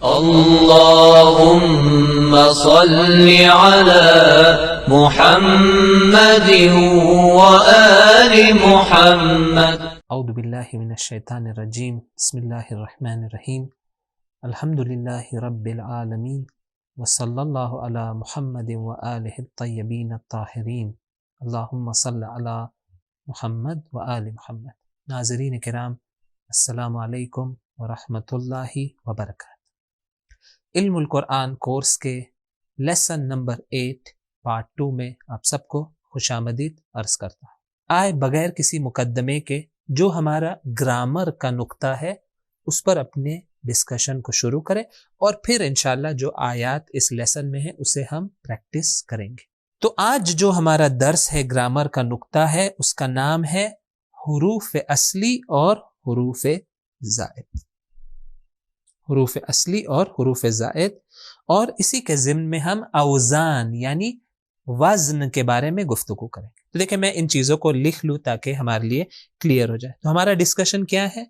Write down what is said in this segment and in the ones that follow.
اللهم صل على محمد وآل محمد. اعوذ باللہ من الشیطان الرجیم. بسم اللہ الرحمن الرحیم. الحمد للہ رب العالمین وصلی اللہ علی محمد وآلہ الطیبین الطاہرین. اللہم صل علی محمد وآل محمد. ناظرین کرام، السلام علیکم ورحمۃ اللہ وبرکاتہ. علم القرآن کورس کے لیسن نمبر 8 پارٹ 2 میں آپ سب کو خوش آمدید عرض کرتا ہوں. آئے بغیر کسی مقدمے کے جو ہمارا گرامر کا نقطہ ہے اس پر اپنے ڈسکشن کو شروع کریں اور پھر انشاءاللہ جو آیات اس لیسن میں ہیں اسے ہم پریکٹس کریں گے. تو آج جو ہمارا درس ہے گرامر کا نقطہ ہے، اس کا نام ہے حروف اصلی اور حروف زائد. حروف اصلی اور حروف زائد، اور اسی کے ضمن میں ہم اوزان یعنی وزن کے بارے میں گفتگو کریں گے. تو دیکھیں میں ان چیزوں کو لکھ لوں تاکہ ہمارے لیے کلیئر ہو جائے. تو ہمارا ڈسکشن کیا ہے؟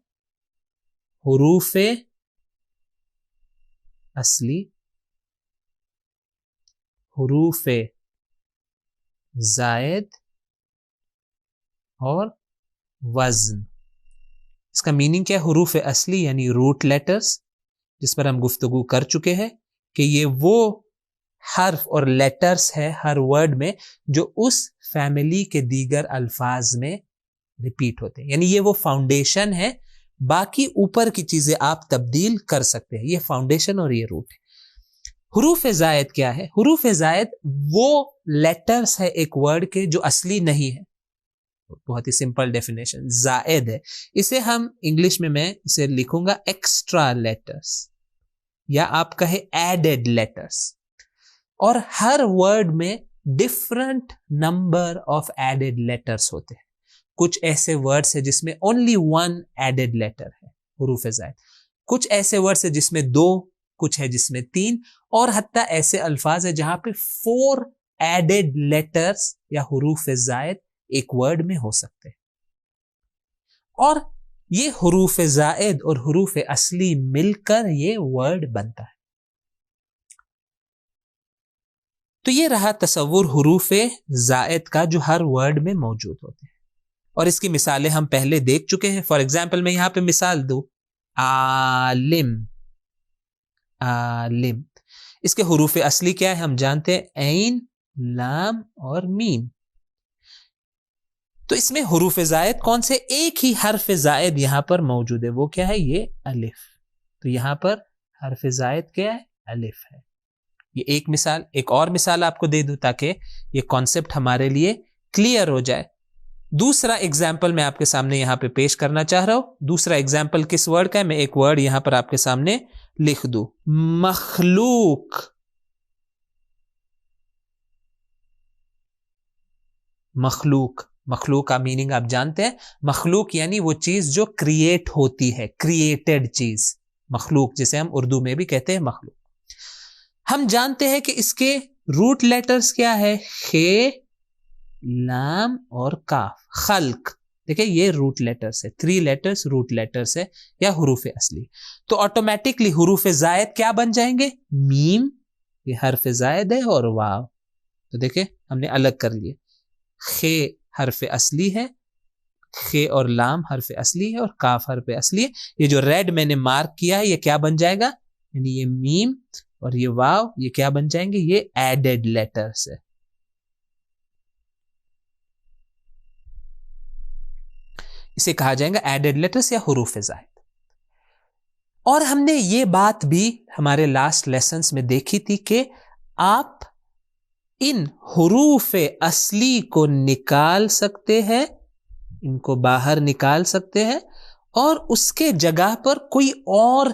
حروف اصلی، حروف زائد اور وزن. اس کا میننگ کیا ہے؟ حروف اصلی یعنی روٹ لیٹرز، جس پر ہم گفتگو کر چکے ہیں کہ یہ وہ حرف اور لیٹرز ہے ہر ورڈ میں جو اس فیملی کے دیگر الفاظ میں ریپیٹ ہوتے ہیں. یعنی یہ وہ فاؤنڈیشن ہے، باقی اوپر کی چیزیں آپ تبدیل کر سکتے ہیں. یہ فاؤنڈیشن اور یہ روٹ ہے. حروف زائد کیا ہے؟ حروف زائد وہ لیٹرز ہے ایک ورڈ کے جو اصلی نہیں ہے. بہت ہی سمپل ڈیفینیشن زائد ہے. اسے ہم انگلش میں اسے لکھوں گا ایکسٹرا لیٹرز، یا آپ کہیں ایڈڈ لیٹرز. اور ہر ورڈ میں different number of added letters ہوتے ہیں. کچھ ایسے ورڈز ہیں جس میں اونلی 1 ایڈڈ لیٹر ہے حروف زائد، کچھ ایسے ورڈز ہیں جس میں 2، کچھ ہے جس میں 3، اور حتیٰ ایسے الفاظ ہیں جہاں پہ 4 ایڈڈ لیٹرز یا حروف زائد ایک ورڈ میں ہو سکتے ہیں. اور یہ حروف زائد اور حروف اصلی مل کر یہ ورڈ بنتا ہے. تو یہ رہا تصور حروف زائد کا جو ہر ورڈ میں موجود ہوتے ہیں، اور اس کی مثالیں ہم پہلے دیکھ چکے ہیں. فار ایگزامپل میں یہاں پہ مثال دوں، عالم. عالم اس کے حروف اصلی کیا ہے؟ ہم جانتے ہیں عین، لام اور میم. تو اس میں حروف زائد کون سے؟ ایک ہی حرف زائد یہاں پر موجود ہے، وہ کیا ہے؟ یہ الف. تو یہاں پر حرف زائد کیا ہے؟ الف ہے. یہ ایک مثال. ایک اور مثال آپ کو دے دوں تاکہ یہ کانسیپٹ ہمارے لیے کلیئر ہو جائے. دوسرا ایگزامپل میں آپ کے سامنے یہاں پہ پیش کرنا چاہ رہا ہوں. دوسرا ایگزامپل کس ورڈ کا ہے؟ میں ایک ورڈ یہاں پر آپ کے سامنے لکھ دوں، مخلوق. مخلوق، مخلوق کا میننگ آپ جانتے ہیں. مخلوق یعنی وہ چیز جو کریٹ ہوتی ہے، کریٹڈ چیز. مخلوق جسے ہم اردو میں بھی کہتے ہیں مخلوق. ہم جانتے ہیں کہ اس کے روٹ لیٹرز کیا ہے؟ خ، لام اور کاف. خلق، دیکھیں یہ روٹ لیٹرز ہے، 3 لیٹرز روٹ لیٹرز ہے یا حروف اصلی. تو آٹومیٹکلی حروف زائد کیا بن جائیں گے؟ میم، یہ حرف زائد ہے، اور واو. تو دیکھیں ہم نے الگ کر لیے. خ حرف اصلی ہے، خ اور لام حرف اصلی ہے، اور کاف حرف اصلی ہے. یہ جو ریڈ میں نے مارک کیا ہے یہ کیا بن جائے گا؟ یعنی یہ میم اور یہ واو، یہ کیا بن جائیں گے؟ یہ ایڈڈ لیٹرز ہے. اسے کہا جائے گا ایڈڈ لیٹرز یا حروف زائد. اور ہم نے یہ بات بھی ہمارے لاسٹ لیسنز میں دیکھی تھی کہ آپ ان حروف اصلی کو نکال سکتے ہیں، ان کو باہر نکال سکتے ہیں، اور اس کے جگہ پر کوئی اور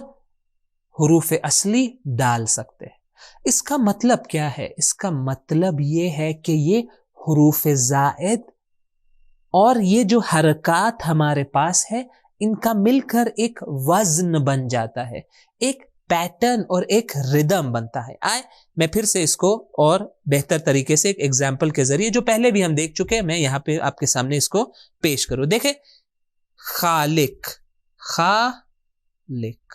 حروف اصلی ڈال سکتے ہیں. اس کا مطلب کیا ہے؟ اس کا مطلب یہ ہے کہ یہ حروف زائد اور یہ جو حرکات ہمارے پاس ہے ان کا مل کر ایک وزن بن جاتا ہے، ایک پیٹرن اور ایک ردم بنتا ہے. آئے میں پھر سے اس کو اور بہتر طریقے سے ایک ایگزامپل کے ذریعے جو پہلے بھی ہم دیکھ چکے ہیں میں یہاں پہ آپ کے سامنے اس کو پیش کروں. دیکھیں خالق، خالق،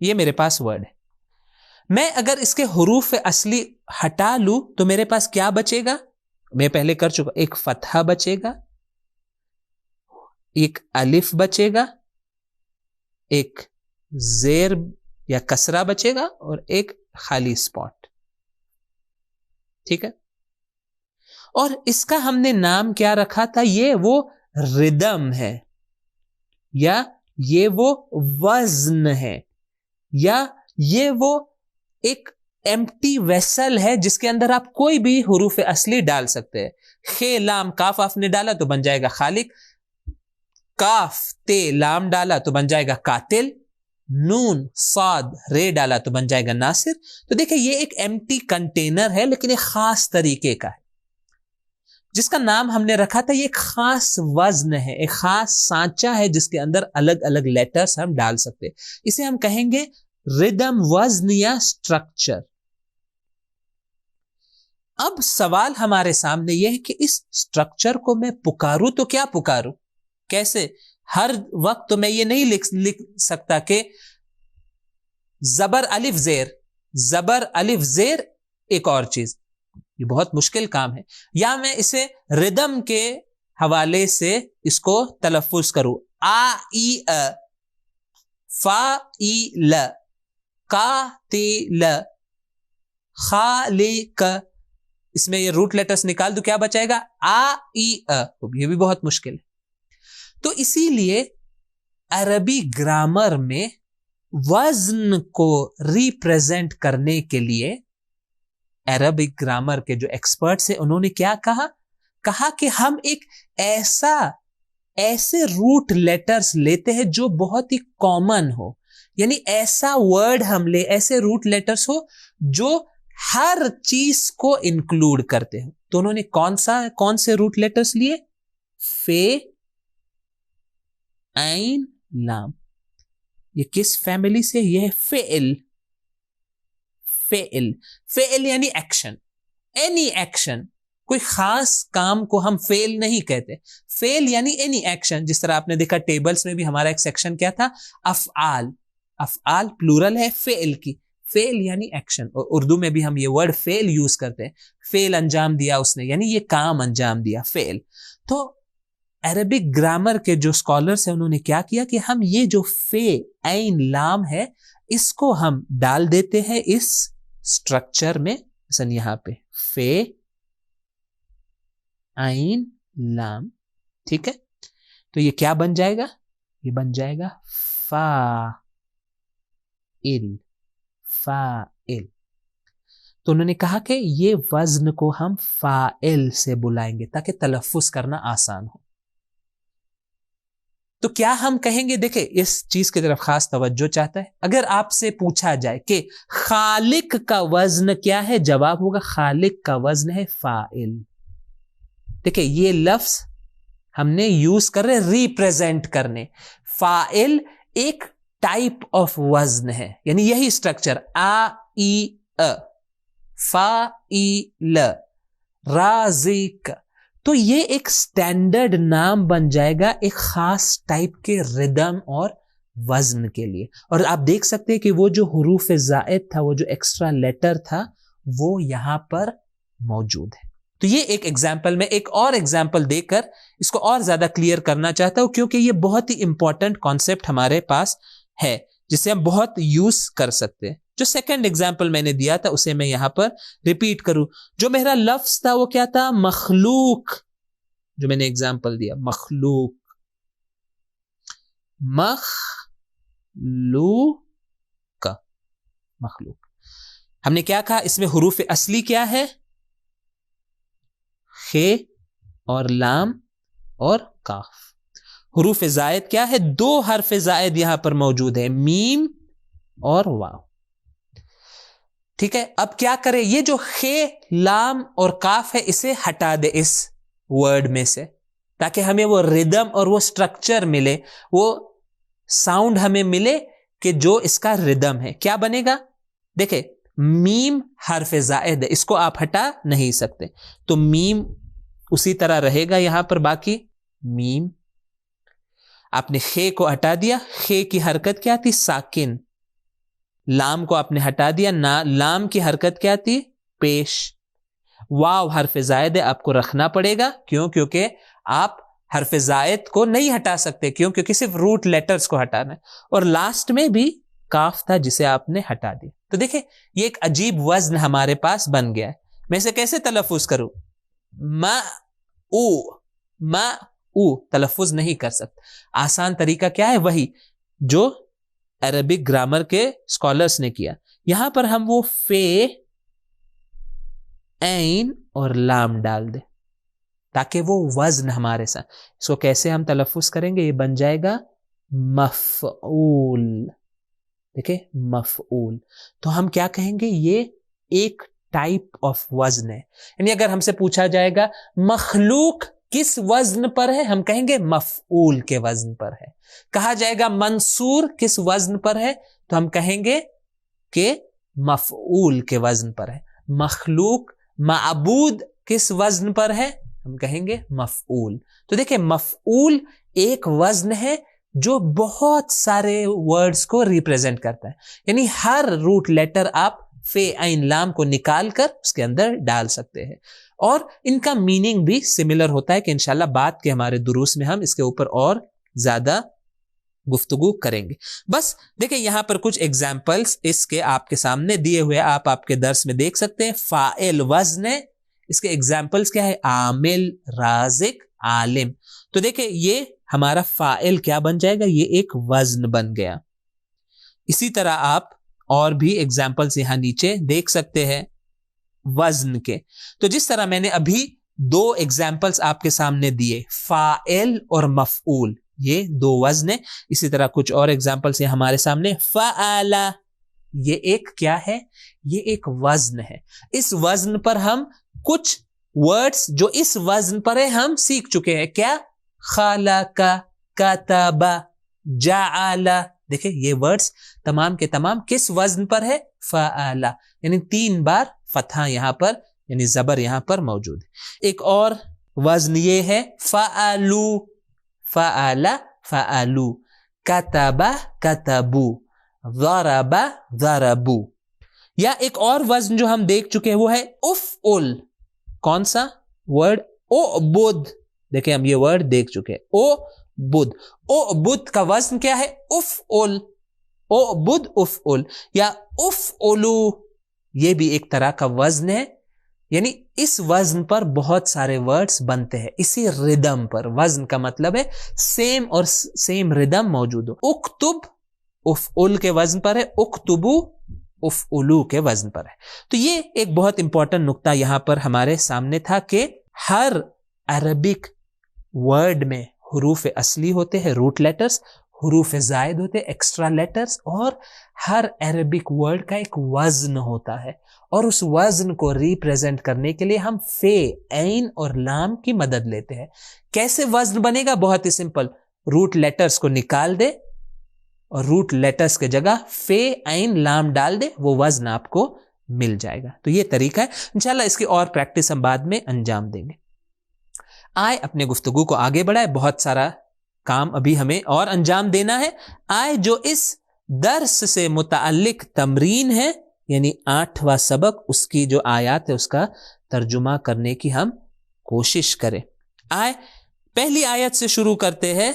یہ میرے پاس ورڈ ہے. میں اگر اس کے حروف اصلی ہٹا لوں تو میرے پاس کیا بچے گا؟ میں پہلے کر چکا. ایک فتحہ بچے گا, ایک الف بچے گا, ایک زیر یا کسرہ بچے گا, اور ایک خالی اسپاٹ. ٹھیک ہے. اور اس کا ہم نے نام کیا رکھا تھا؟ یہ وہ ردم ہے, یا یہ وہ وزن ہے, یا یہ وہ ایک ایمٹی ویسل ہے جس کے اندر آپ کوئی بھی حروف اصلی ڈال سکتے ہیں. خے لام کاف آپ نے ڈالا تو بن جائے گا خالق, کاف تے لام ڈالا تو بن جائے گا قاتل, نون صاد رے ڈالا تو بن جائے گا ناصر. تو دیکھیں یہ ایک ایمٹی کنٹینر ہے لیکن ایک خاص طریقے کا ہے جس کا نام ہم نے رکھا تھا. یہ ایک خاص وزن ہے, ایک خاص سانچہ ہے جس کے اندر الگ الگ لیٹرز ہم ڈال سکتے. اسے ہم کہیں گے ردم, وزن یا اسٹرکچر. اب سوال ہمارے سامنے یہ ہے کہ اس اسٹرکچر کو میں پکاروں تو کیا پکاروں, کیسے؟ ہر وقت تو میں یہ نہیں لکھ سکتا کہ زبر الف زیر, زبر الف زیر ایک اور چیز, یہ بہت مشکل کام ہے. یا میں اسے ردم کے حوالے سے اس کو تلفظ کروں, آ ای ا, فا ای ل, کا تی ل, خا لی ک. اس میں یہ روٹ لیٹرز نکال دو, کیا بچائے گا؟ آ ای ا. یہ بھی بہت مشکل ہے. تو اسی لیے عربی گرامر میں وزن کو ریپریزنٹ کرنے کے لیے عربک گرامر کے جو ایکسپرٹس ہیں انہوں نے کیا کہا کہ ہم ایک ایسے روٹ لیٹرز لیتے ہیں جو بہت ہی کامن ہو, یعنی ایسا ورڈ ہم لے, ایسے روٹ لیٹرز ہو جو ہر چیز کو انکلوڈ کرتے ہو. تو انہوں نے کون سے روٹ لیٹرز لیے؟ فے, عین, لام. یہ کس فیملی سے؟ یہ فعل. فعل یعنی ایکشن, اینی ایکشن. کوئی خاص کام کو ہم فعل نہیں کہتے. فعل یعنی اینی ایکشن. جس طرح آپ نے دیکھا ٹیبلز میں بھی ہمارا ایک سیکشن کیا تھا؟ افعال. افعال پلورل ہے فعل کی. فعل یعنی ایکشن, اور اردو میں بھی ہم یہ ورڈ فعل یوز کرتے ہیں. فعل انجام دیا اس نے, یعنی یہ کام انجام دیا, فعل. تو عربک گرامر کے جو اسکالرس ہیں انہوں نے کیا کیا کہ ہم یہ جو فے, عین, لام ہے اس کو ہم ڈال دیتے ہیں اس اسٹرکچر میں. مثلا یہاں پہ فے, عین, لام. ٹھیک ہے. تو یہ کیا بن جائے گا؟ یہ بن جائے گا فاعل. فاعل. تو انہوں نے کہا کہ یہ وزن کو ہم فاعل سے بلائیں گے تاکہ تلفظ کرنا آسان ہو. تو کیا ہم کہیں گے؟ دیکھیں اس چیز کی طرف خاص توجہ چاہتا ہے. اگر آپ سے پوچھا جائے کہ خالق کا وزن کیا ہے, جواب ہوگا خالق کا وزن ہے فاعل. دیکھیں یہ لفظ ہم نے یوز کر رہے ریپریزنٹ کرنے. فاعل ایک ٹائپ آف وزن ہے, یعنی یہی اسٹرکچر آ ای ا, فا ای ل, رازق. تو یہ ایک سٹینڈرڈ نام بن جائے گا ایک خاص ٹائپ کے ردم اور وزن کے لیے. اور آپ دیکھ سکتے ہیں کہ وہ جو حروف زائد تھا, وہ جو ایکسٹرا لیٹر تھا, وہ یہاں پر موجود ہے. تو یہ ایک ایگزامپل, میں ایک اور ایگزامپل دے کر اس کو اور زیادہ کلیئر کرنا چاہتا ہوں, کیونکہ یہ بہت ہی امپورٹنٹ کانسیپٹ ہمارے پاس ہے جسے ہم بہت یوز کر سکتے ہیں. جو سیکنڈ ایگزامپل میں نے دیا تھا اسے میں یہاں پر ریپیٹ کروں. جو میرا لفظ تھا وہ کیا تھا؟ مخلوق. جو میں نے ایگزامپل دیا مخلوق. مخلوق. ہم نے کیا کہا؟ اس میں حروف اصلی کیا ہے؟ خے اور لام اور کاف. حروف زائد کیا ہے؟ 2 حرف زائد یہاں پر موجود ہے, میم اور واو. ٹھیک ہے. اب کیا کرے؟ یہ جو خے, لام اور کاف ہے اسے ہٹا دے اس ورڈ میں سے, تاکہ ہمیں وہ ردم اور وہ سٹرکچر ملے, وہ ساؤنڈ ہمیں ملے کہ جو اس کا ردم ہے. کیا بنے گا؟ دیکھیں میم حرف زائد ہے, اس کو آپ ہٹا نہیں سکتے, تو میم اسی طرح رہے گا یہاں پر باقی میم. آپ نے خے کو ہٹا دیا, خے کی حرکت کیا تھی؟ ساکن. لام کو آپ نے ہٹا دیا, لام کی حرکت کیا تھی؟ پیش. واو حرف زائد ہے, آپ کو رکھنا پڑے گا. کیوں؟ کیونکہ آپ حرف زائد کو نہیں ہٹا سکتے. کیوں؟ کیونکہ صرف روٹ لیٹرز کو ہٹانا ہے. اور لاسٹ میں بھی کاف تھا جسے آپ نے ہٹا دیا. تو دیکھیں یہ ایک عجیب وزن ہمارے پاس بن گیا ہے. میں اسے کیسے تلفظ کروں؟ ما او, ما او تلفظ نہیں کر سکتا. آسان طریقہ کیا ہے؟ وہی جو عربک گرامر کے اسکالرز نے کیا. یہاں پر ہم وہ فے, عین اور لام ڈال دیں تاکہ وہ وزن ہمارے ساتھ. اس کو کیسے ہم تلفظ کریں گے؟ یہ بن جائے گا مفعول. دیکھیں مفعول. تو ہم کیا کہیں گے؟ یہ ایک ٹائپ آف وزن ہے. یعنی اگر ہم سے پوچھا جائے گا مخلوق کس وزن پر ہے, ہم کہیں گے مفعول کے وزن پر ہے. کہا جائے گا منصور کس وزن پر ہے, تو ہم کہیں گے کہ مفعول کے وزن پر ہے. مخلوق معبود کس وزن پر ہے, ہم کہیں گے مفعول. تو دیکھیں مفعول ایک وزن ہے جو بہت سارے ورڈز کو ریپریزنٹ کرتا ہے. یعنی ہر روٹ لیٹر آپ فے عین لام کو نکال کر اس کے اندر ڈال سکتے ہیں, اور ان کا میننگ بھی سملر ہوتا ہے کہ انشاءاللہ بعد کے ہمارے دروس میں ہم اس کے اوپر اور زیادہ گفتگو کریں گے. بس دیکھیں یہاں پر کچھ ایگزامپلس اس کے آپ کے سامنے دیے ہوئے, آپ کے درس میں دیکھ سکتے ہیں. فاعل وزن ہے, اس کے ایگزامپلس کیا ہے؟ عامل, رازق, عالم. تو دیکھیں یہ ہمارا فاعل کیا بن جائے گا؟ یہ ایک وزن بن گیا. اسی طرح آپ اور بھی ایگزامپلس یہاں نیچے دیکھ سکتے ہیں وزن کے. تو جس طرح میں نے ابھی 2 ایگزامپلس آپ کے سامنے دیے, فاعل اور مفعول, یہ 2 وزن ہیں. اسی طرح کچھ اور ایگزامپلس ہیں ہمارے سامنے. فعل, یہ ایک کیا ہے؟ یہ ایک وزن ہے. اس وزن پر ہم کچھ ورڈز جو اس وزن پر ہے ہم سیکھ چکے ہیں. کیا؟ خلق, کتب, جعل. دیکھیں یہ ورڈز تمام کے تمام کس وزن پر ہے؟ فعل. یعنی 3 بار فتحہ یہاں پر, یعنی زبر یہاں پر موجود ہے. ایک اور وزن یہ ہے فعلو, فعل, فعلو, کتب, کتبو, ضرب, ضربو. یا ایک اور وزن جو ہم دیکھ چکے ہیں وہ ہے افعل. کون سا ورڈ؟ اعبد. دیکھیں ہم یہ ورڈ دیکھ چکے ہیں, اعبد. اعبد کا وزن کیا ہے؟ افعل. اعبد, افعل. یا افعلو, یہ بھی ایک طرح کا وزن ہے. یعنی اس وزن پر بہت سارے ورڈز بنتے ہیں اسی ردم پر. وزن کا مطلب ہے سیم اور سیم ردم موجود ہو. اکتب افعل کے وزن پر ہے, اکتبو افعلو کے وزن پر ہے. تو یہ ایک بہت امپورٹنٹ نقطہ یہاں پر ہمارے سامنے تھا کہ ہر عربک ورڈ میں حروف اصلی ہوتے ہیں, روٹ لیٹرز, حروف زائد ہوتے ہیں, ایکسٹرا لیٹرز, اور ہر عربک ورڈ کا ایک وزن ہوتا ہے, اور اس وزن کو ریپریزنٹ کرنے کے لیے ہم فے, عین اور لام کی مدد لیتے ہیں. کیسے وزن بنے گا؟ بہت ہی سمپل. روٹ لیٹرز کو نکال دے اور روٹ لیٹرز کے جگہ فے, عین, لام ڈال دے, وہ وزن آپ کو مل جائے گا. تو یہ طریقہ ہے. انشاءاللہ اس کی اور پریکٹس ہم بعد میں انجام دیں گے. آئے اپنے گفتگو کو آگے بڑھائے, بہت سارا کام ابھی ہمیں اور انجام دینا ہے. آئے جو اس درس سے متعلق تمرین ہے, یعنی 8واں سبق, اس کی جو آیات ہے اس کا ترجمہ کرنے کی ہم کوشش کریں. آئے پہلی آیت سے شروع کرتے ہیں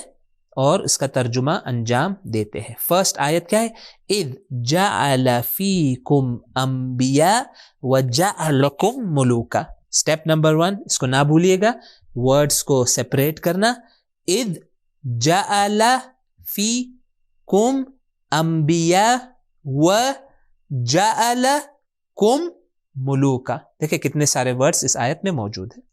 اور اس کا ترجمہ انجام دیتے ہیں. فرسٹ آیت کیا ہے؟ اذ جعل فیکم انبیاء وجعلکم ملوکا. سٹیپ نمبر 1, اس کو نہ بھولیے گا, ورڈز کو سیپریٹ کرنا. اذ جعل فیکم انبیاء وجعلکم ملوکا. دیکھیں کتنے سارے ورڈز اس آیت میں موجود ہیں.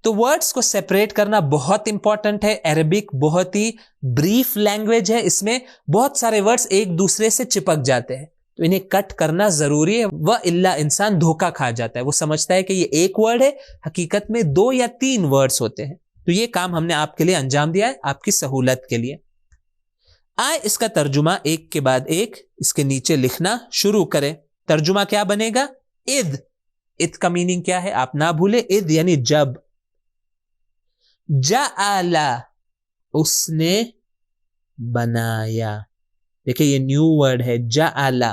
تو ورڈز کو سیپریٹ کرنا بہت امپورٹنٹ ہے. عربک بہت ہی بریف لینگویج ہے, اس میں بہت سارے ورڈز ایک دوسرے سے چپک جاتے ہیں, تو انہیں کٹ کرنا ضروری ہے. وَإِلَّا انسان دھوکہ کھا جاتا ہے, وہ سمجھتا ہے کہ یہ ایک ورڈ ہے, حقیقت میں 2 یا 3 ورڈز ہوتے ہیں. تو یہ کام ہم نے آپ کے لیے انجام دیا ہے, آپ کی سہولت کے لیے. آئے اس کا ترجمہ ایک کے بعد ایک اس کے نیچے لکھنا شروع کریں. ترجمہ کیا بنے گا؟ اذ. اذ کا میننگ کیا ہے آپ نہ بھولے, اذ یعنی جب. جعل, اس نے بنایا. دیکھیں یہ نیو ورڈ ہے, جعلا,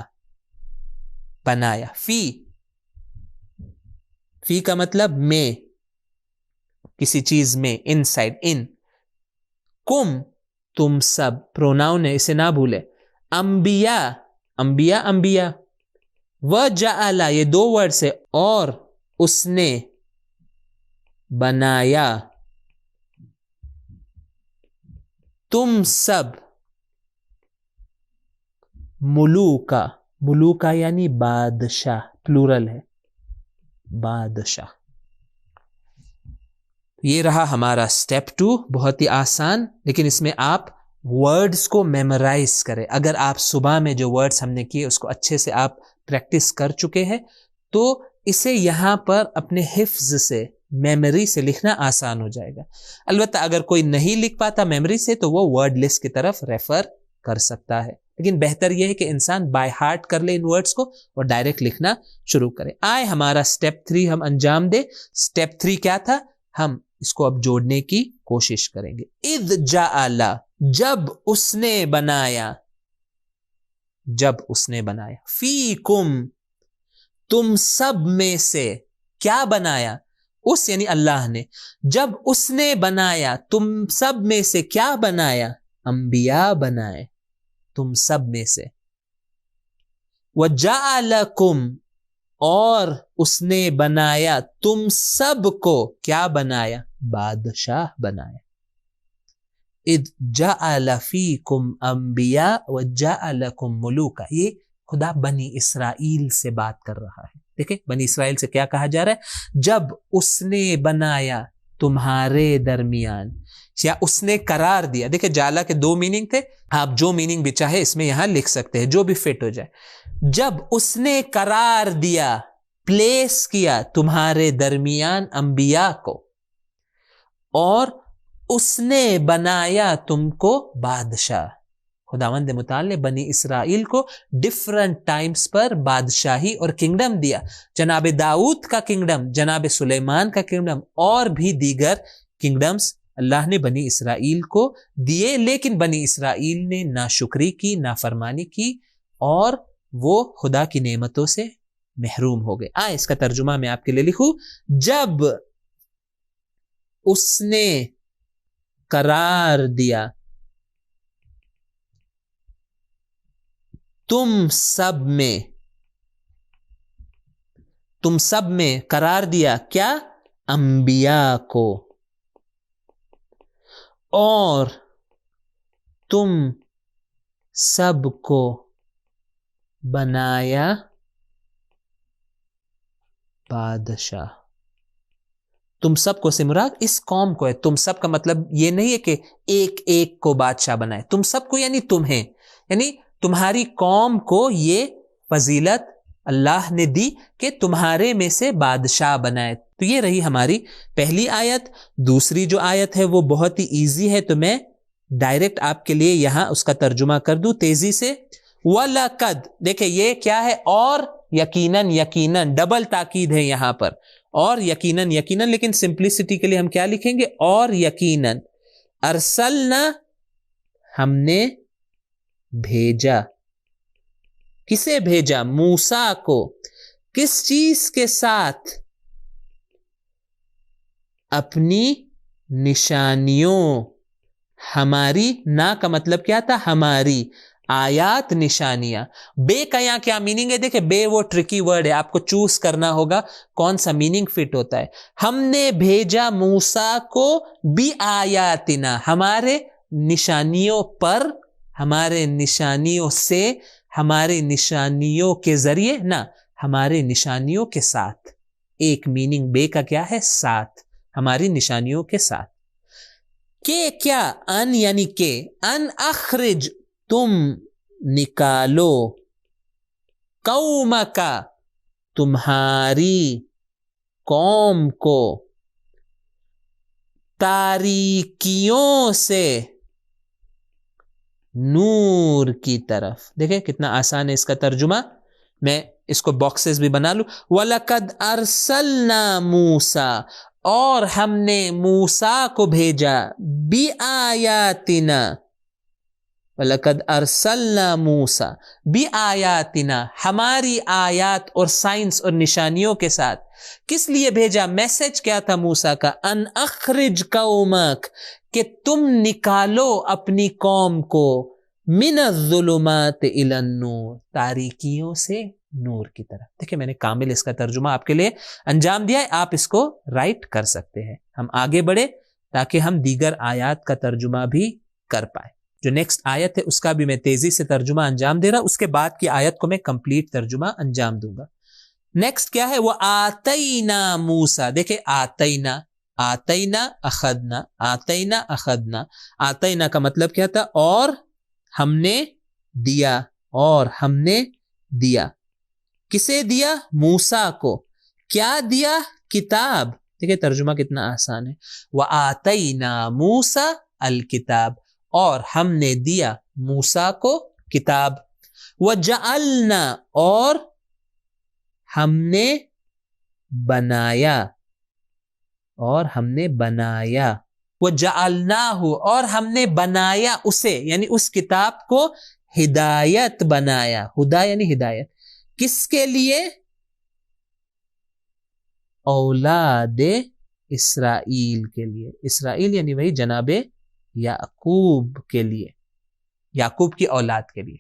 بنایا. فی کا مطلب میں, کسی چیز میں, ان سائڈ, ان. کم, تم سب, پروناؤن ہے اسے نہ بھولے. انبیاء, انبیاء. وجعلا, یہ دو ورڈ سے, اور اس نے بنایا تم سب, ملوکا, ملوکا یعنی بادشاہ, پلورل ہے, بادشاہ. یہ رہا ہمارا اسٹیپ 2, بہت ہی آسان, لیکن اس میں آپ ورڈز کو میمورائز کریں. اگر آپ صبح میں جو ورڈز ہم نے کیے اس کو اچھے سے آپ پریکٹس کر چکے ہیں تو اسے یہاں پر اپنے حفظ سے, میموری سے لکھنا آسان ہو جائے گا. البتہ اگر کوئی نہیں لکھ پاتا میموری سے تو وہ ورڈ لسٹ کی طرف ریفر کر سکتا ہے, لیکن بہتر یہ ہے کہ انسان بائی ہارٹ کر لے ان ورڈز کو اور ڈائریکٹ لکھنا شروع کرے. آئے ہمارا اسٹیپ 3 ہم انجام دے. اسٹیپ 3 کیا تھا؟ ہم اس کو اب جوڑنے کی کوشش کریں گے. اذ جعلا, جب اس نے بنایا, جب اس نے بنایا. فیکم, تم سب میں سے, کیا بنایا؟ اس یعنی اللہ نے. جب اس نے بنایا, تم سب میں سے کیا بنایا؟ انبیاء بنائے, تم سب میں سے. وجعلکم, اور اس نے بنایا تم سب کو, کیا بنایا؟ بادشاہ بنایا. اذ جعل فیکم انبیاء وجعلکم ملوکا. یہ خدا بنی اسرائیل سے بات کر رہا ہے. دیکھیں بنی اسرائیل سے کیا کہا جا رہا ہے؟ جب اس نے بنایا تمہارے درمیان, یا اس نے قرار دیا. دیکھیں جعلا کے 2 میننگ تھے, آپ جو میننگ بھی چاہے اس میں یہاں لکھ سکتے ہیں, جو بھی فٹ ہو جائے. جب اس نے قرار دیا, پلیس کیا تمہارے درمیان انبیاء کو, اور اس نے بنایا تم کو بادشاہ. خداوند متعال نے بنی اسرائیل کو ڈفرنٹ ٹائمز پر بادشاہی اور کنگڈم دیا. جناب داؤد کا کنگڈم, جناب سلیمان کا کنگڈم, اور بھی دیگر کنگڈمز اللہ نے بنی اسرائیل کو دیے, لیکن بنی اسرائیل نے ناشکری کی, نافرمانی کی, اور وہ خدا کی نعمتوں سے محروم ہو گئے. اس کا ترجمہ میں آپ کے لیے لکھوں. جب اس نے قرار دیا تم سب میں, تم سب میں قرار دیا کیا؟ انبیاء کو, اور تم سب کو بنایا بادشاہ. تم سب کو سے مراد اس قوم کو ہے. تم سب کا مطلب یہ نہیں ہے کہ ایک ایک کو بادشاہ بنائے. تم سب کو یعنی تمہیں, یعنی تمہاری قوم کو یہ فضیلت اللہ نے دی کہ تمہارے میں سے بادشاہ بنائے. تو یہ رہی ہماری پہلی آیت. دوسری جو آیت ہے وہ بہت ہی ایزی ہے, تو میں ڈائریکٹ آپ کے لیے یہاں اس کا ترجمہ کر دوں تیزی سے. وَلَقَدْ, دیکھیں یہ کیا ہے؟ اور یقیناً, یقیناً ڈبل تاکید ہے یہاں پر, اور یقیناً, یقیناً, لیکن سمپلسٹی کے لیے ہم کیا لکھیں گے؟ اور یقیناً. ارسلنا, ہم نے بھیجا. کسے بھیجا؟ موسیٰ کو. کس چیز کے ساتھ؟ اپنی نشانیوں. ہماری, نا کا مطلب کیا تھا؟ ہماری آیات, نشانیاں. بے کا یہاں کیا میننگ ہے؟ دیکھیں بے وہ ٹرکی ورڈ ہے, آپ کو چوز کرنا ہوگا کون سا میننگ فٹ ہوتا ہے. ہم نے بھیجا موسیٰ کو بی آیاتنا, ہمارے نشانیوں پر, ہمارے نشانیوں سے, ہمارے نشانیوں کے ذریعے, نہ ہمارے نشانیوں کے ساتھ. ایک میننگ بے کا کیا ہے؟ ساتھ, ہماری نشانیوں کے ساتھ. کہ کیا؟ ان یعنی کہ, ان اخرج, تم نکالو, قومکا, تمہاری قوم کو, تاریکیوں سے نور کی طرف. دیکھیں کتنا آسان ہے اس کا ترجمہ. میں اس کو باکسز بھی بنا لوں. وَلَقَدْ أَرْسَلْنَا مُوسَىٰ, اور ہم نے موسیٰ کو بھیجا, بِآیاتنا, وَلَقَدْ أَرْسَلْنَا مُوسَى بِآيَاتِنَا، ہماری آیات اور سائنس اور نشانیوں کے ساتھ. کس لیے بھیجا؟ میسج کیا تھا موسیٰ کا؟ ان اخرج قومک، کہ تم نکالو اپنی قوم کو، من الظلمات الی النور، تاریکیوں سے نور کی طرف. دیکھیں میں نے کامل اس کا ترجمہ آپ کے لیے انجام دیا ہے، آپ اس کو رائٹ کر سکتے ہیں. ہم آگے بڑھے تاکہ ہم دیگر آیات کا ترجمہ بھی کر پائیں. جو نیکسٹ آیت ہے اس کا بھی میں تیزی سے ترجمہ انجام دے رہا ہوں، اس کے بعد کی آیت کو میں کمپلیٹ ترجمہ انجام دوں گا. نیکسٹ کیا ہے؟ وہ آتینا موسیٰ. دیکھیں آتینا، آتینا اخذنا، آتینا اخذنا. آتینا کا مطلب کیا تھا؟ اور ہم نے دیا، اور ہم نے دیا. کسے دیا؟ موسیٰ کو. کیا دیا؟ کتاب. دیکھیں ترجمہ کتنا آسان ہے. وَآتَيْنَا مُوسَى الْكِتاب، اور ہم نے دیا موسیٰ کو کتاب. وَجَعَلْنَا، اور ہم نے بنایا، اور ہم نے بنایا. وَجَعَلْنَاهُ، اور ہم نے بنایا اسے، یعنی اس کتاب کو ہدایت بنایا. ہدا یعنی ہدایت. کس کے لیے؟ اولاد اسرائیل کے لیے. اسرائیل یعنی وہی جناب یعقوب کے لیے، یعقوب کی اولاد کے لیے.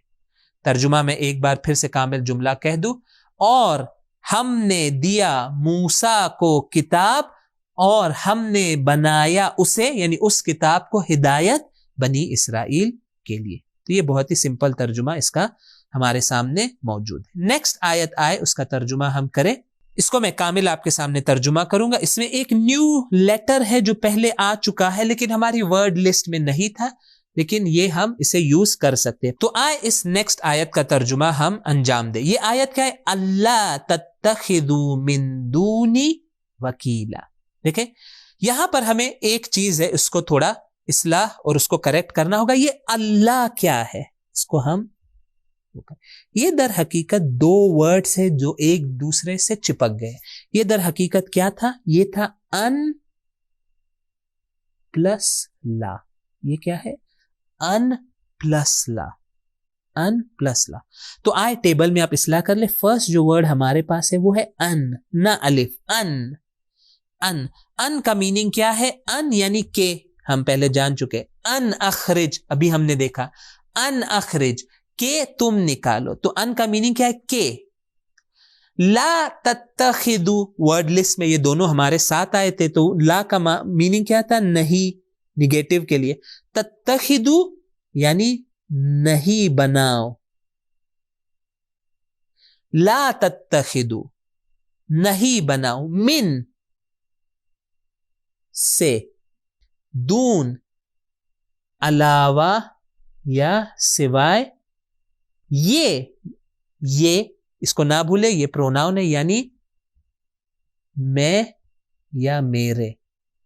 ترجمہ میں ایک بار پھر سے کامل جملہ کہہ دوں. اور ہم نے دیا موسیٰ کو کتاب، اور ہم نے بنایا اسے، یعنی اس کتاب کو ہدایت بنی اسرائیل کے لیے. تو یہ بہت ہی سمپل ترجمہ اس کا ہمارے سامنے موجود ہے. نیکسٹ آیت آئے اس کا ترجمہ ہم کریں. اس کو میں کامل آپ کے سامنے ترجمہ کروں گا. اس میں ایک نیو لیٹر ہے جو پہلے آ چکا ہے لیکن ہماری ورڈ لسٹ میں نہیں تھا، لیکن یہ ہم اسے یوز کر سکتے ہیں. تو آئے اس نیکسٹ آیت کا ترجمہ ہم انجام دیں. یہ آیت کیا ہے؟ اللہ تتخذوا من دونی وکیلا. دیکھیں یہاں پر ہمیں ایک چیز ہے، اس کو تھوڑا اصلاح اور اس کو کریکٹ کرنا ہوگا. یہ اللہ کیا ہے؟ اس کو ہم، یہ در حقیقت دو ورڈز ہیں جو ایک دوسرے سے چپک گئے. یہ در حقیقت کیا تھا؟ یہ تھا ان پلس لا. یہ کیا ہے؟ ان پلس لا، ان پلس لا. تو آئے ٹیبل میں آپ اصلاح کر لیں. فرسٹ جو ورڈ ہمارے پاس ہے وہ ہے ان، نہ الف. ان، ان. ان کا میننگ کیا ہے؟ ان یعنی کہ، ہم پہلے جان چکے. ان اخرج، ابھی ہم نے دیکھا. ان اخرج، کہ تم نکالو. تو ان کا میننگ کیا ہے؟ کہ. لا تتخذو، ورڈ لسٹ میں یہ دونوں ہمارے ساتھ آئے تھے. تو لا کا میننگ کیا تھا؟ نہیں، نیگیٹو کے لیے. تتخذو یعنی نہیں بناؤ. لا تتخذو، نہیں بناؤ. من سے، دون علاوہ یا سوائے. یہ اس کو نہ بھولے، یہ پروناؤن ہے، یعنی میں یا میرے.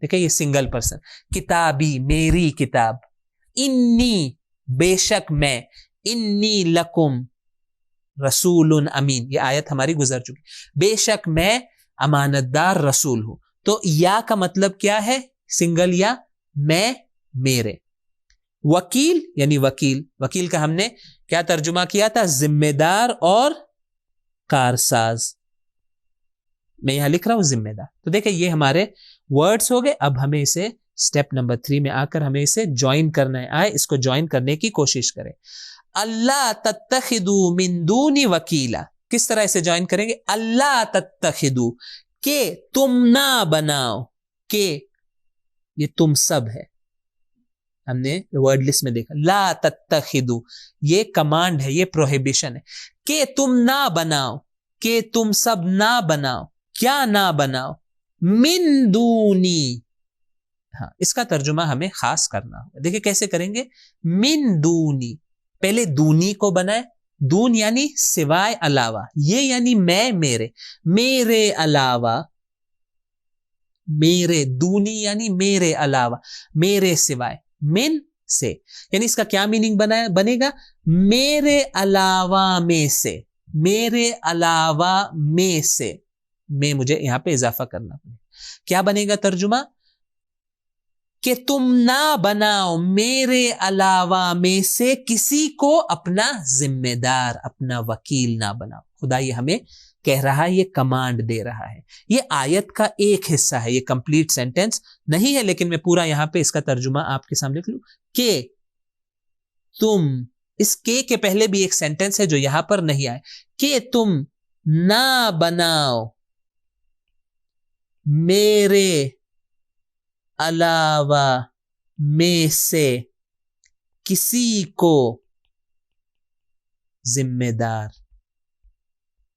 دیکھیں یہ سنگل پرسن. کتابی، میری کتاب. انی، بے شک میں. انی لکم رسول امین. یہ آیت ہماری گزر چکی. بے شک میں امانت دار رسول ہوں. تو یا کا مطلب کیا ہے؟ سنگل یا، میں، میرے. وکیل یعنی وکیل. وکیل کا ہم نے کیا ترجمہ کیا تھا؟ ذمہ دار اور کارساز. میں یہاں لکھ رہا ہوں ذمہ دار. تو دیکھیں یہ ہمارے ورڈز ہو گئے. اب ہمیں اسے سٹیپ نمبر 3 میں آ کر ہمیں اسے جوائن کرنا ہے. آئے اس کو جوائن کرنے کی کوشش کریں. اللہ تتخذوا من دونی وکیلا. کس طرح اسے جوائن کریں گے؟ اللہ تتخذوا، کہ تم نہ بناؤ. کہ یہ تم سب ہے، ہم نے ورڈ لسٹ میں دیکھا. لا تتخذوا یہ کمانڈ ہے، یہ پروہیبیشن ہے. کہ تم نہ بناؤ، کہ تم سب نہ بناؤ. کیا نہ بناؤ؟ من دونی. ہاں اس کا ترجمہ ہمیں خاص کرنا ہوگا. دیکھیں کیسے کریں گے. من دونی، پہلے دونی کو بنائے. دون یعنی سوائے، علاوہ. یہ یعنی میں، میرے. میرے علاوہ، میرے. دونی یعنی میرے علاوہ، میرے سوائے. من سے، یعنی اس کا کیا میننگ بنے گا؟ میرے علاوہ میں سے. میرے علاوہ میں سے. میں مجھے یہاں پہ اضافہ کرنا پڑے. کیا بنے گا ترجمہ؟ کہ تم نہ بناؤ میرے علاوہ میں سے کسی کو اپنا ذمہ دار، اپنا وکیل نہ بناؤ. خدا یہ ہمیں کہہ رہا ہے، یہ کمانڈ دے رہا ہے. یہ آیت کا ایک حصہ ہے، یہ کمپلیٹ سینٹینس نہیں ہے، لیکن میں پورا یہاں پہ اس کا ترجمہ آپ کے سامنے لکھ لوں کہ تم، اس کے پہلے بھی ایک سینٹینس ہے جو یہاں پر نہیں آئے، کہ تم نہ بناؤ میرے علاوہ میں سے کسی کو ذمہ دار،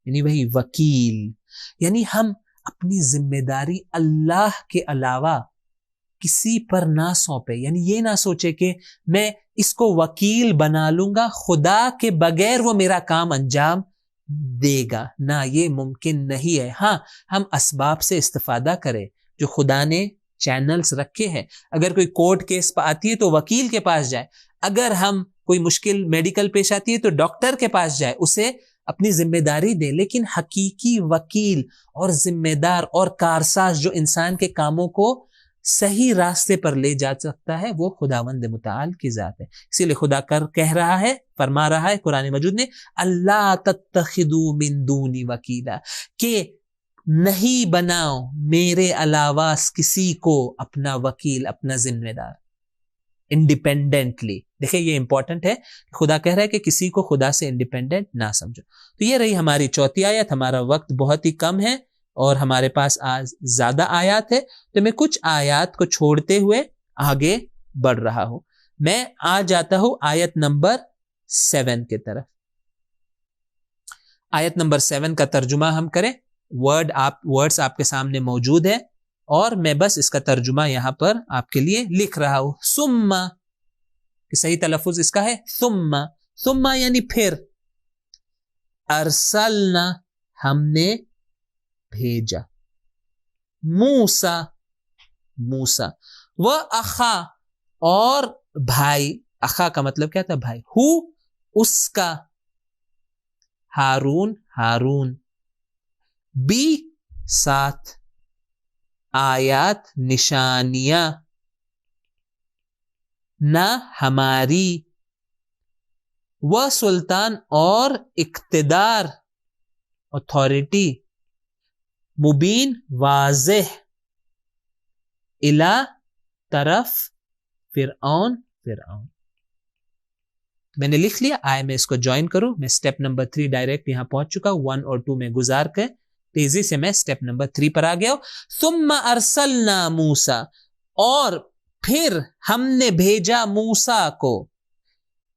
یعنی وہی وکیل. یعنی ہم اپنی ذمہ داری اللہ کے علاوہ کسی پر نہ سونپے. یعنی یہ نہ سوچے کہ میں اس کو وکیل بنا لوں گا، خدا کے بغیر وہ میرا کام انجام دے گا. نہ، یہ ممکن نہیں ہے. ہاں، ہم اسباب سے استفادہ کریں جو خدا نے چینلز رکھے ہیں. اگر کوئی کورٹ کیس آتی ہے تو وکیل کے پاس جائے. اگر ہم کوئی مشکل میڈیکل پیش آتی ہے تو ڈاکٹر کے پاس جائے، اسے اپنی ذمہ داری دے. لیکن حقیقی وکیل اور ذمہ دار اور کارساز جو انسان کے کاموں کو صحیح راستے پر لے جا سکتا ہے، وہ خداوند متعال کی ذات ہے. اسی لیے خدا کہہ رہا ہے، فرما رہا ہے قرآن مجید نے، اللہ تتخذوا من دونی وکیلا، کہ نہیں بناؤ میرے علاوہ کسی کو اپنا وکیل، اپنا ذمہ دار، انڈیپینڈنٹلی. دیکھیں یہ امپورٹنٹ ہے، خدا کہہ رہا ہے کہ کسی کو خدا سے انڈیپینڈنٹ نہ سمجھو. تو یہ رہی ہماری چوتھی آیت. ہمارا وقت بہت ہی کم ہے اور ہمارے پاس آج زیادہ آیات ہے، تو میں کچھ آیات کو چھوڑتے ہوئے آگے بڑھ رہا ہوں. میں آ جاتا ہوں آیت نمبر 7 کی طرف. آیت نمبر 7 کا ترجمہ ہم کریں. ورڈز آپ کے سامنے موجود ہے اور میں بس اس کا ترجمہ یہاں پر آپ کے لیے لکھ رہا ہوں. ثم، کہ صحیح تلفظ اس کا ہے ثم یعنی پھر. ارسلنا، ہم نے بھیجا. موسیٰ و اخا، اور بھائی. اخا کا مطلب کیا تھا؟ بھائی. اس کا. ہارون بھی، ساتھ. آیات، نشانیاں. نہ، ہماری. و سلطان، اور اقتدار، اتھارٹی. مبین، واضح. الا، طرف. فرعون. میں نے لکھ لیا. آئے میں اس کو جوائن کروں. میں سٹیپ نمبر 3 ڈائریکٹ یہاں پہنچ چکا ہوں. 1 اور 2 میں گزار کے تیزی سے میں سٹیپ نمبر 3 پر آ گیا ہوں. ثم ارسلنا موسیٰ، اور پھر ہم نے بھیجا موسیٰ کو.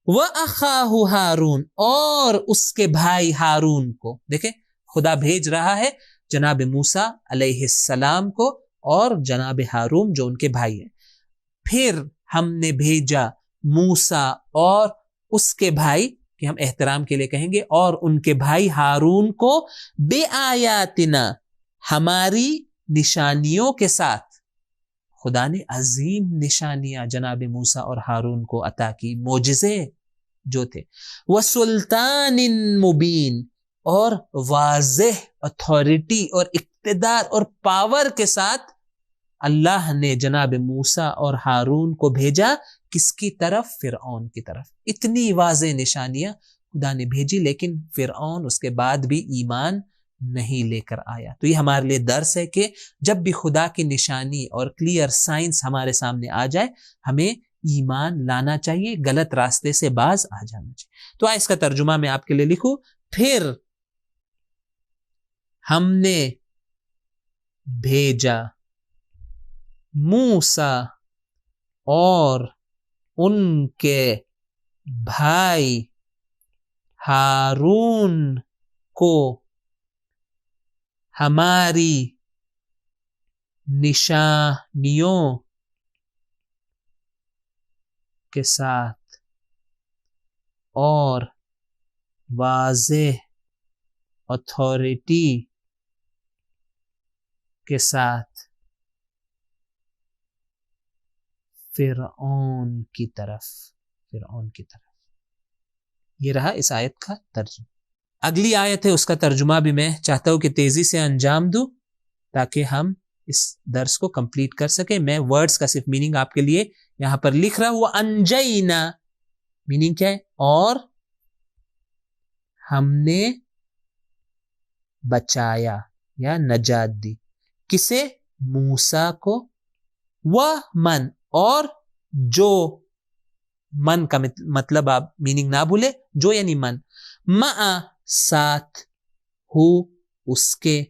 وَأَخَاهُ ہارون، اور اس کے بھائی ہارون کو. دیکھیں خدا بھیج رہا ہے جناب موسیٰ علیہ السلام کو اور جناب ہارون جو ان کے بھائی ہیں. پھر ہم نے بھیجا موسیٰ اور اس کے بھائی، کہ ہم احترام کے لیے کہیں گے، اور ان کے بھائی ہارون کو بِآیاتنا، ہماری نشانیوں کے ساتھ. خدا نے عظیم نشانیاں جناب موسیٰ اور ہارون کو عطا کی، معجزے جو تھے. وَسُلْطَانٍ مُبِينٍ، اور واضح اتھارٹی اور اقتدار اور پاور کے ساتھ اللہ نے جناب موسیٰ اور ہارون کو بھیجا. کس کی طرف؟ فرعون کی طرف. اتنی واضح نشانیاں خدا نے بھیجی، لیکن فرعون اس کے بعد بھی ایمان نہیں لے کر آیا. تو یہ ہمارے لیے درس ہے کہ جب بھی خدا کی نشانی اور کلیئر سائنس ہمارے سامنے آ جائے، ہمیں ایمان لانا چاہیے، غلط راستے سے باز آ جانا چاہیے. تو اس کا ترجمہ میں آپ کے لیے لکھوں. پھر ہم نے بھیجا موسیٰ اور ان کے بھائی ہارون کو ہماری نشانیوں کے ساتھ اور واضح اتھارٹی کے ساتھ فرعون کی طرف. یہ رہا اس آیت کا ترجمہ. اگلی آیت ہے، اس کا ترجمہ بھی میں چاہتا ہوں کہ تیزی سے انجام دوں تاکہ ہم اس درس کو کمپلیٹ کر سکیں. میں ورڈز کا صرف میننگ آپ کے لیے یہاں پر لکھ رہا ہوں. وَأَنْجَيْنَا میننگ کیا ہے؟ اور ہم نے بچایا یا نجات دی. کسے؟ موسیٰ کو. وَمَن اور جو. من کا مطلب آپ میننگ نہ بھولے. جو یعنی من. مَعَ ساتھ. ہو اس کے.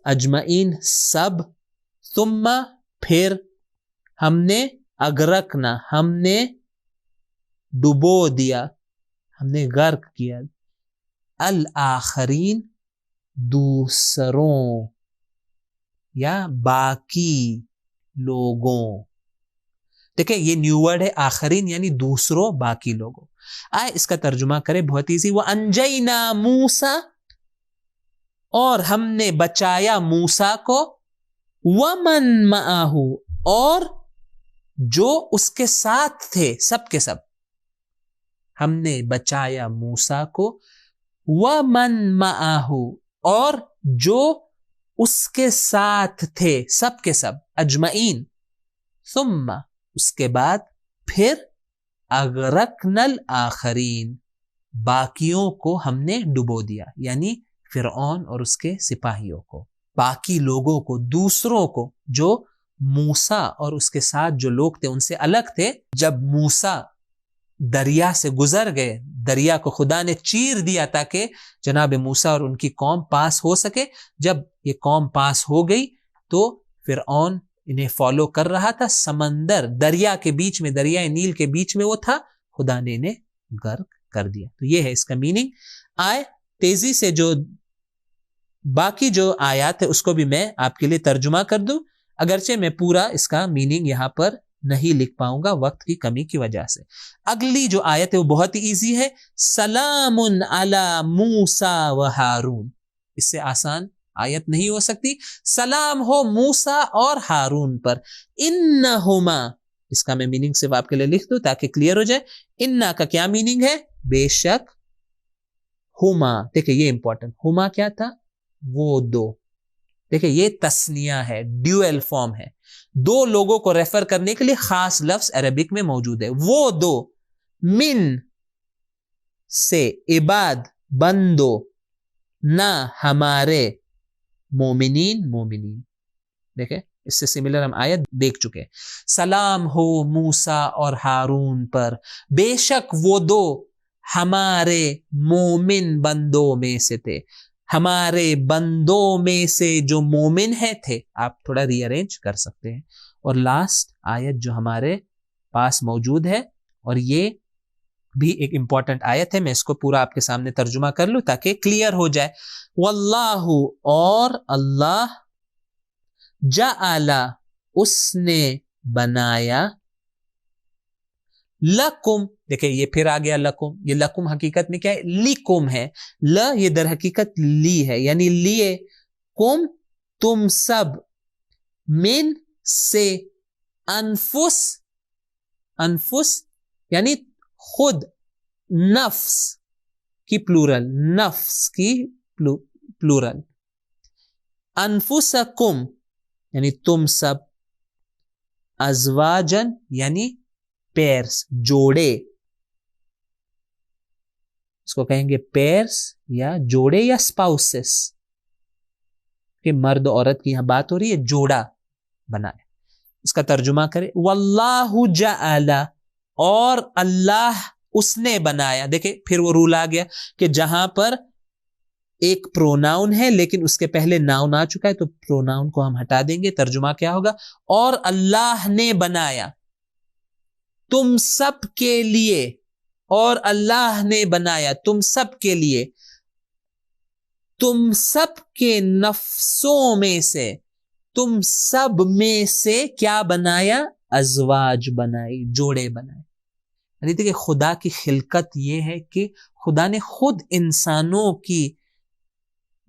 اجمعین سب. ثم پھر. ہم نے اغرقنا ہم نے ڈبو دیا ہم نے غرق کیا. الآخرین دوسروں یا باقی لوگوں. دیکھیں یہ نیو ورڈ ہے آخرین یعنی دوسروں باقی لوگوں. آئے اس کا ترجمہ کرے بہت ایزی. وَأَنْجَيْنَا مُوسَى اور ہم نے بچایا موسیٰ کو. وَمَن مَعَهُ اور جو اس کے ساتھ تھے سب کے سب. ہم نے بچایا موسیٰ کو. وَمَن مَعَهُ اور جو اس کے ساتھ تھے سب کے سب اجمعین. ثم اس کے بعد پھر اغرقنا الآخرین باقیوں کو ہم نے ڈبو دیا یعنی فرعون اور اس کے سپاہیوں کو. باقی لوگوں کو دوسروں کو جو موسیٰ اور اس کے ساتھ جو لوگ تھے ان سے الگ تھے. جب موسیٰ دریا سے گزر گئے دریا کو خدا نے چیر دیا تاکہ جناب موسیٰ اور ان کی قوم پاس ہو سکے. جب یہ قوم پاس ہو گئی تو فرعون انہیں فالو کر رہا تھا. سمندر دریا کے بیچ میں دریائے نیل کے بیچ میں وہ تھا. خدا نے انہیں غرق کر دیا. تو یہ ہے اس کا میننگ. آئے تیزی سے جو باقی جو آیات ہے اس کو بھی میں آپ کے لیے ترجمہ کر دوں اگرچہ میں پورا اس کا میننگ یہاں پر نہیں لکھ پاؤں گا وقت کی کمی کی وجہ سے. اگلی جو آیت ہے وہ بہت ہی ایزی ہے. سلام علی موسیٰ و ہارون. اس سے آسان آیت نہیں ہو سکتی. سلام ہو موسیٰ اور ہارون پر. انہما اس کا میں میننگ صرف آپ کے لیے لکھ دوں تاکہ کلیئر ہو جائے. انہ کا کیا میننگ ہے؟ بے شک. ہما دیکھیں یہ امپورٹنٹ. ہما کیا تھا؟ وہ دو. دیکھیں یہ تسنیہ ہے ڈیوئل فارم ہے. دو لوگوں کو ریفر کرنے کے لیے خاص لفظ عربک میں موجود ہے. وہ دو. من سے عباد بندو نہ ہمارے مومنین مومنین. دیکھیں اس سے سملر ہم آیت دیکھ چکے. سلام ہو موسیٰ اور ہارون پر. بے شک وہ دو ہمارے مومن بندوں میں سے تھے. ہمارے بندوں میں سے جو مومن ہے تھے. آپ تھوڑا ری ارینج کر سکتے ہیں. اور لاسٹ آیت جو ہمارے پاس موجود ہے اور یہ بھی ایک امپورٹنٹ آیت ہے. میں اس کو پورا آپ کے سامنے ترجمہ کر لوں تاکہ کلیئر ہو جائے. واللہ اور اللہ جعل اس نے بنایا. لکم دیکھیں یہ پھر آ گیا لکم. یہ لکم حقیقت میں کیا ہے؟ لکم ہے. ل یہ در حقیقت لی ہے یعنی لیے. کم تم سب. من سے. انفس انفس یعنی خود. نفس کی پلورل. نفس کی پلورل. انفسکم یعنی تم سب. ازواجن یعنی پیرس جوڑے. اس کو کہیں گے پیرس یا جوڑے یا اسپاؤسز کہ مرد عورت کی یہاں بات ہو رہی ہے. جوڑا بنایا. اس کا ترجمہ کرے. واللہ جعل اور اللہ اس نے بنایا. دیکھیں پھر وہ رول آ گیا کہ جہاں پر ایک پروناؤن ہے لیکن اس کے پہلے ناؤن آ چکا ہے تو پروناؤن کو ہم ہٹا دیں گے. ترجمہ کیا ہوگا؟ اور اللہ نے بنایا تم سب کے لیے. اور اللہ نے بنایا تم سب کے لیے. تم سب کے نفسوں میں سے. تم سب میں سے کیا بنایا؟ ازواج بنائی جوڑے بنائے. یعنی دیکھیں خدا کی خلقت یہ ہے کہ خدا نے خود انسانوں کی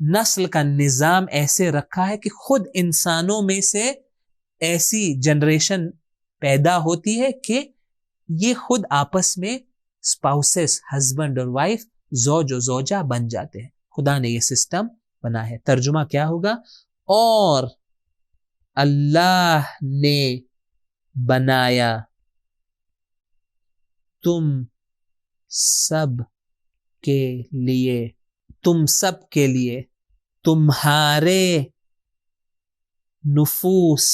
نسل کا نظام ایسے رکھا ہے کہ خود انسانوں میں سے ایسی جنریشن پیدا ہوتی ہے کہ یہ خود آپس میں اسپاؤسز ہسبینڈ اور وائف زوج و زوجہ بن جاتے ہیں. خدا نے یہ سسٹم بنا ہے. ترجمہ کیا ہوگا؟ اور اللہ نے بنایا تم سب کے لیے، تم سب کے لیے، تمہارے نفوس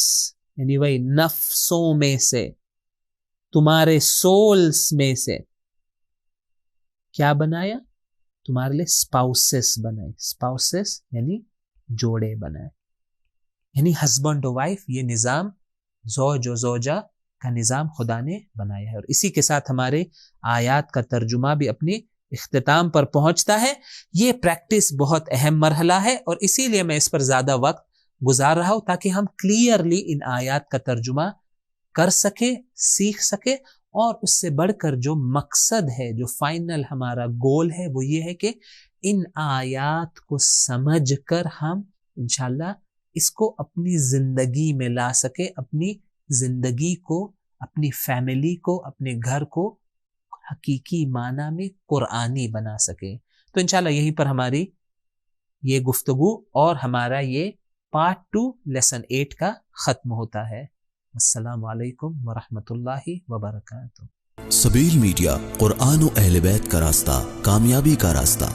یعنی وہی نفسوں میں سے، تمہارے سولز میں سے کیا بنایا؟ تمہارے لیے اسپاؤسز بنائے، اسپاؤسز یعنی جوڑے بنائے، یعنی ہسبینڈ و وائف، یہ نظام زوج و زوجہ کا نظام خدا نے بنایا ہے۔ اور اسی کے ساتھ ہمارے آیات کا ترجمہ بھی اپنی اختتام پر پہنچتا ہے۔ یہ پریکٹس بہت اہم مرحلہ ہے اور اسی لیے میں اس پر زیادہ وقت گزار رہا ہوں تاکہ ہم کلیئرلی ان آیات کا ترجمہ کر سکے، سیکھ سکے، اور اس سے بڑھ کر جو مقصد ہے، جو فائنل ہمارا گول ہے، وہ یہ ہے کہ ان آیات کو سمجھ کر ہم انشاءاللہ اس کو اپنی زندگی میں لا سکے، اپنی زندگی کو، اپنی فیملی کو، اپنے گھر کو حقیقی معنی میں قرآنی بنا سکے۔ تو انشاءاللہ یہیں پر ہماری یہ گفتگو اور ہمارا یہ پارٹ 2 لیسن 8 کا ختم ہوتا ہے۔ السلام علیکم ورحمۃ اللہ وبرکاتہ۔ سبیل میڈیا، قرآن و اہل بیت کا راستہ، کامیابی کا راستہ۔